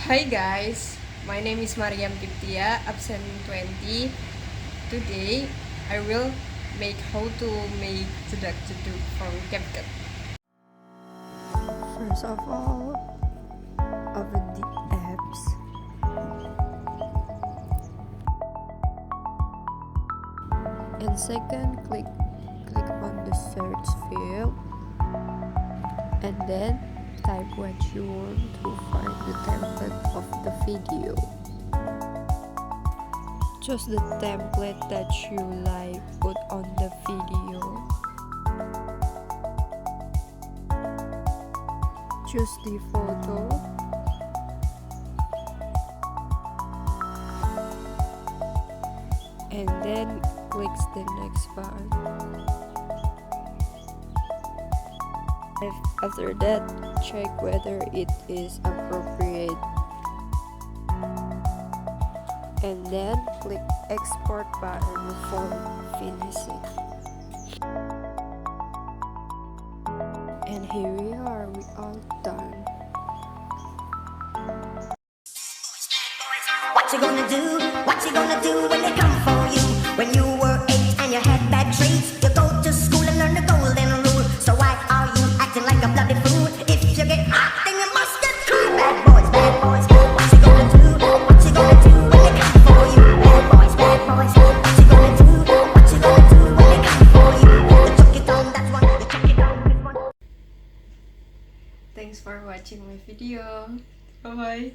Hi guys, my name is Maryam Qibtia, absent 20. Today I will make how to make Jedug from Capcut. First of all, open the apps. And second, click on the search field, and then type what you want to find the template of the video. Choose the template that you like, put on the video. Choose the photo. And then click the next button. After that, check whether it is appropriate. And then click export button for finishing. And here we are, we all done. What you gonna do? What you gonna do when they come for you? When you were 8 and you had bad traits, you go to school and learn the golden rule. So why are you acting like a bloody fool? If you get hot, then you must get cool. Bad boys, bad boys. What you gonna do? What you gonna do when they come for you? Bad boys, bad boys. What you gonna do? What you gonna do when they come for you? You took it on that one, you took it on this one. Thanks for watching my video. Bye bye.